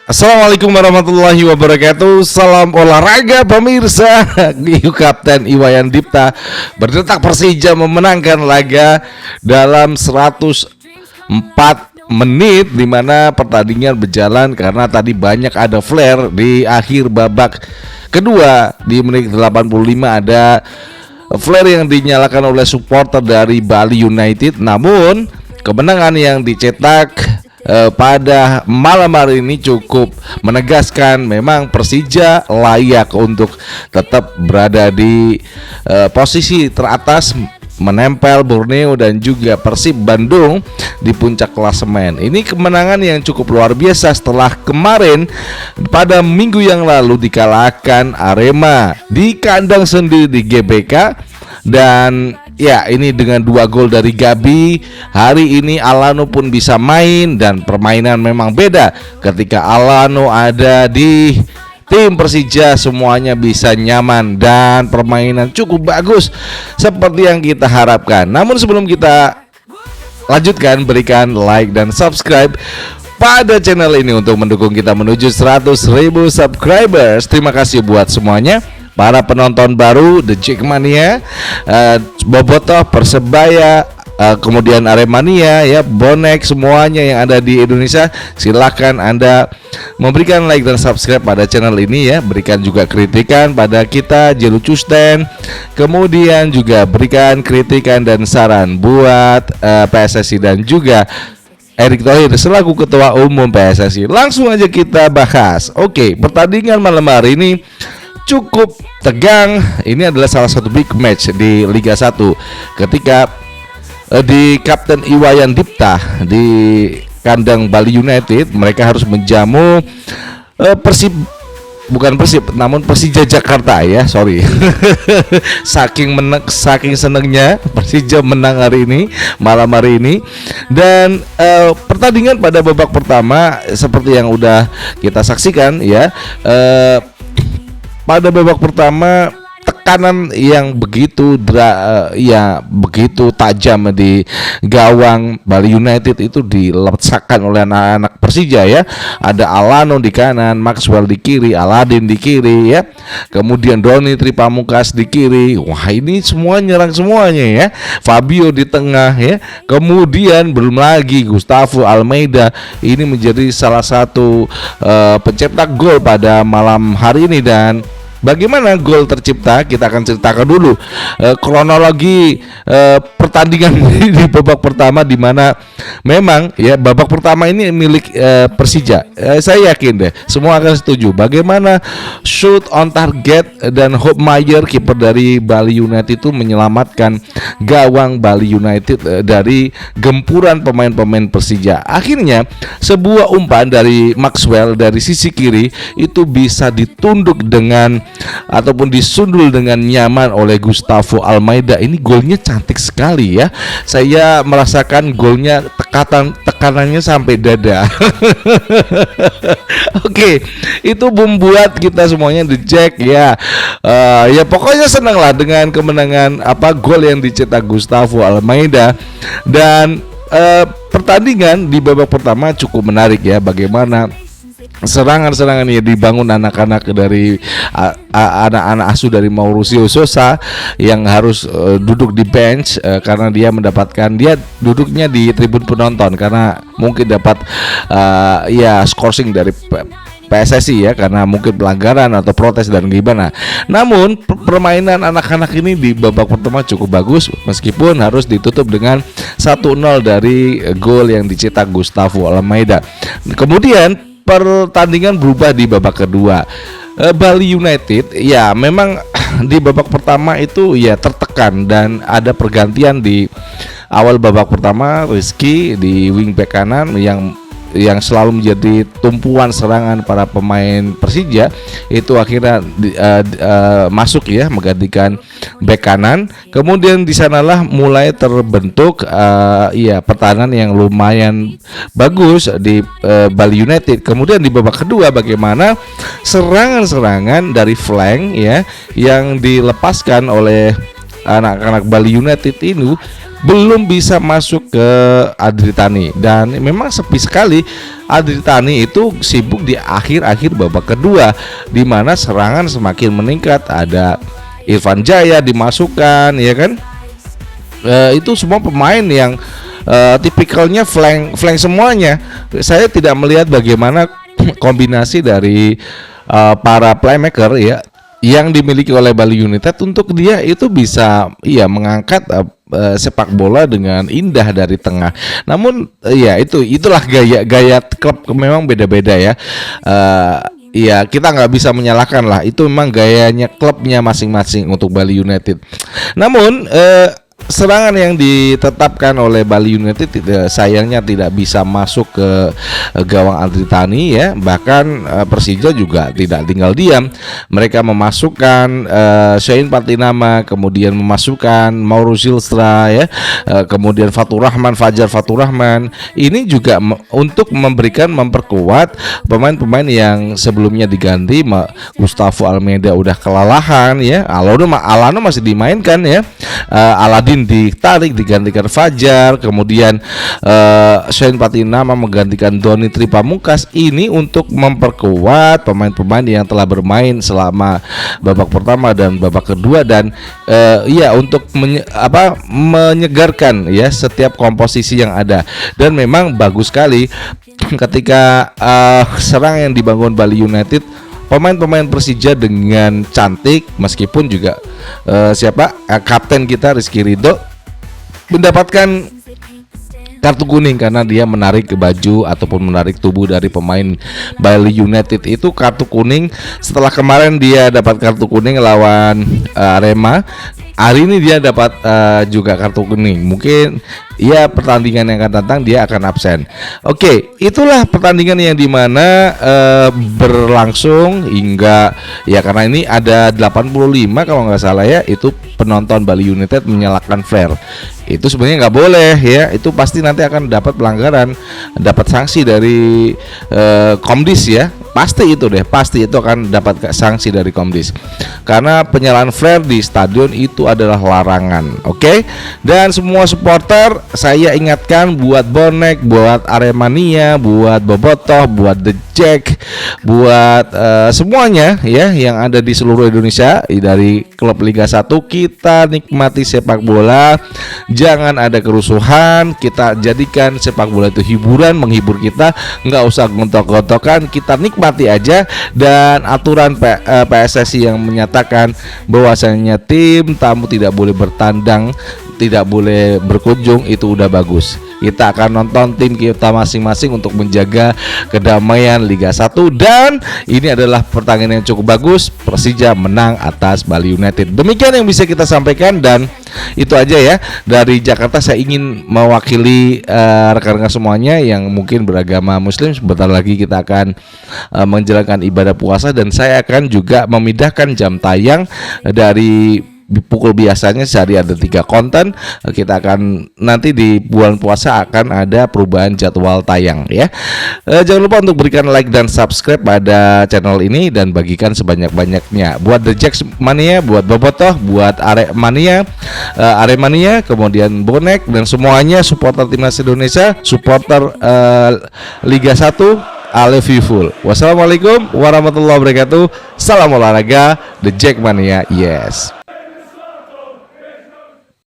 Assalamualaikum warahmatullahi wabarakatuh. Salam olahraga pemirsa. New Kapten Iwayan Dipta berdetak Persija memenangkan laga dalam 104 menit di mana pertandingan berjalan karena tadi banyak ada flare di akhir babak kedua. Di menit 85 ada flare yang dinyalakan oleh supporter dari Bali United. Namun kemenangan yang dicetak pada malam hari ini cukup menegaskan memang Persija layak untuk tetap berada di posisi teratas, menempel Borneo dan juga Persib Bandung di puncak klasemen. Ini kemenangan yang cukup luar biasa setelah kemarin pada minggu yang lalu dikalahkan Arema di kandang sendiri di GBK. Dan ya, ini dengan 2 gol dari Gabi. Hari ini Alano pun bisa main dan permainan memang beda. Ketika Alano ada di tim Persija, semuanya bisa nyaman dan permainan cukup bagus seperti yang kita harapkan. Namun sebelum kita lanjutkan, berikan like dan subscribe pada channel ini untuk mendukung kita menuju 100.000 subscribers. Terima kasih buat semuanya. Para penonton baru, The Jackmania, Bobotoh, Persebaya, kemudian Aremania, ya, Bonek, semuanya yang ada di Indonesia, silakan Anda memberikan like dan subscribe pada channel ini ya. Berikan juga kritikan pada kita, Jelucusten. Kemudian juga berikan kritikan dan saran buat PSSI dan juga Erick Thohir selaku Ketua Umum PSSI. Langsung aja kita bahas. Oke, pertandingan malam hari ini cukup tegang. Ini adalah salah satu big match di Liga 1 ketika di Kapten Iwayan Dipta di kandang Bali United, mereka harus menjamu Persija Jakarta ya, sorry. saking senengnya Persija menang hari ini, malam hari ini. Dan pertandingan pada babak pertama seperti yang udah kita saksikan ya, pada babak pertama tekanan yang begitu begitu tajam di gawang Bali United itu diletakkan oleh anak-anak Persija ya. Ada Alano di kanan, Maxwell di kiri, Aladin di kiri ya. Kemudian Doni Tripamungkas di kiri. Wah, ini semua nyerang semuanya ya. Fabio di tengah ya. Kemudian belum lagi Gustavo Almeida ini menjadi salah satu pencetak gol pada malam hari ini. Dan bagaimana gol tercipta, kita akan ceritakan dulu kronologi pertandingan di babak pertama, di mana memang ya babak pertama ini milik Persija. Saya yakin deh semua akan setuju bagaimana shoot on target dan Hopmeyer, kiper dari Bali United itu menyelamatkan gawang Bali United dari gempuran pemain-pemain Persija. Akhirnya sebuah umpan dari Maxwell dari sisi kiri itu bisa ditunduk ataupun disundul dengan nyaman oleh Gustavo Almeida. Ini golnya cantik sekali ya. Saya merasakan golnya tekanannya sampai dada. Oke, itu membuat kita semuanya dicek ya. Ya pokoknya senang lah dengan kemenangan gol yang dicetak Gustavo Almeida. Dan pertandingan di babak pertama cukup menarik ya, bagaimana serangan-serangan yang dibangun anak-anak dari anak-anak asuh dari Mauricio Sousa yang harus duduk di bench karena dia duduknya di tribun penonton karena mungkin dapat scoring dari PSSI ya, karena mungkin pelanggaran atau protes dan gimana. Namun permainan anak-anak ini di babak pertama cukup bagus meskipun harus ditutup dengan 1-0 dari gol yang dicetak Gustavo Almeida. Kemudian pertandingan berubah di babak kedua. Bali United ya memang di babak pertama itu ya tertekan dan ada pergantian di awal babak pertama. Rizky di wingback kanan yang selalu menjadi tumpuan serangan para pemain Persija itu akhirnya masuk ya, menggantikan bek kanan. Kemudian di sanalah mulai terbentuk pertahanan yang lumayan bagus di Bali United. Kemudian di babak kedua bagaimana serangan-serangan dari flank ya yang dilepaskan oleh anak-anak Bali United ini belum bisa masuk ke Adritani, dan memang sepi sekali. Adritani itu sibuk di akhir-akhir babak kedua, di mana serangan semakin meningkat. Ada Irfan Jaya dimasukkan, ya kan? Itu semua pemain yang tipikalnya flank semuanya. Saya tidak melihat bagaimana kombinasi dari para playmaker ya yang dimiliki oleh Bali United untuk dia itu bisa mengangkat sepak bola dengan indah dari tengah. Namun itulah gaya klub, memang beda-beda ya. Kita nggak bisa menyalahkan lah, itu memang gayanya klubnya masing-masing untuk Bali United. Namun serangan yang ditetapkan oleh Bali United sayangnya tidak bisa masuk ke gawang Adritani ya. Bahkan Persija juga tidak tinggal diam. Mereka memasukkan Shain Patinama, kemudian memasukkan Mauro Zylstra ya, kemudian Fajar Fatur Rahman. Ini juga untuk memperkuat pemain-pemain yang sebelumnya diganti. Gustavo Almeida udah kelelahan ya. Alano masih dimainkan ya. Aladin ditarik digantikan Fajar, kemudian Shain Patinama menggantikan Doni Tripamungkas. Ini untuk memperkuat pemain-pemain yang telah bermain selama babak pertama dan babak kedua, dan untuk menyegarkan ya setiap komposisi yang ada. Dan memang bagus sekali ketika serang yang dibangun Bali United, pemain-pemain Persija dengan cantik, meskipun juga kapten kita Rizky Ridho mendapatkan kartu kuning karena dia menarik ke baju ataupun menarik tubuh dari pemain Bali United. Itu kartu kuning setelah kemarin dia dapat kartu kuning lawan Arema. Hari ini dia dapat juga kartu kuning. Mungkin pertandingan yang akan datang dia akan absen. Oke, itulah pertandingan yang dimana berlangsung hingga karena ini ada 85 kalau nggak salah ya, itu penonton Bali United menyalakan flare. Itu sebenarnya nggak boleh ya. Itu pasti nanti akan dapat pelanggaran, dapat sanksi dari Komdis ya. Pasti itu akan dapat sanksi dari Komdis. Karena penyalaan flare di stadion itu adalah larangan. Oke? Dan semua supporter saya ingatkan, buat bonek, buat Aremania, buat Bobotoh, buat The Jack, buat semuanya ya yang ada di seluruh Indonesia dari klub Liga 1, kita nikmati sepak bola. Jangan ada kerusuhan. Kita jadikan sepak bola itu hiburan, menghibur kita. Nggak usah gontok-gontokan, kita nikmati aja. Dan aturan PSSI yang menyatakan bahwasanya tim tamu tidak boleh bertandang, tidak boleh berkunjung, itu udah bagus. Kita akan nonton tim kita masing-masing untuk menjaga kedamaian Liga 1. Dan ini adalah pertandingan yang cukup bagus. Persija menang atas Bali United. Demikian yang bisa kita sampaikan, dan itu aja ya dari Jakarta. Saya ingin mewakili rekan-rekan semuanya yang mungkin beragama Muslim. Sebentar lagi kita akan menjalankan ibadah puasa, dan saya akan juga memindahkan jam tayang dari pukul biasanya sehari ada 3 konten. Kita akan nanti di bulan puasa akan ada perubahan jadwal tayang ya. Jangan lupa untuk berikan like dan subscribe pada channel ini dan bagikan sebanyak-banyaknya. Buat The Jacks Mania, buat Bobotoh, buat Aremania, kemudian bonek dan semuanya supporter timnas Indonesia, supporter Liga 1, I love you full. Wassalamualaikum warahmatullahi wabarakatuh. Salam olahraga, The Jack Mania. Yes.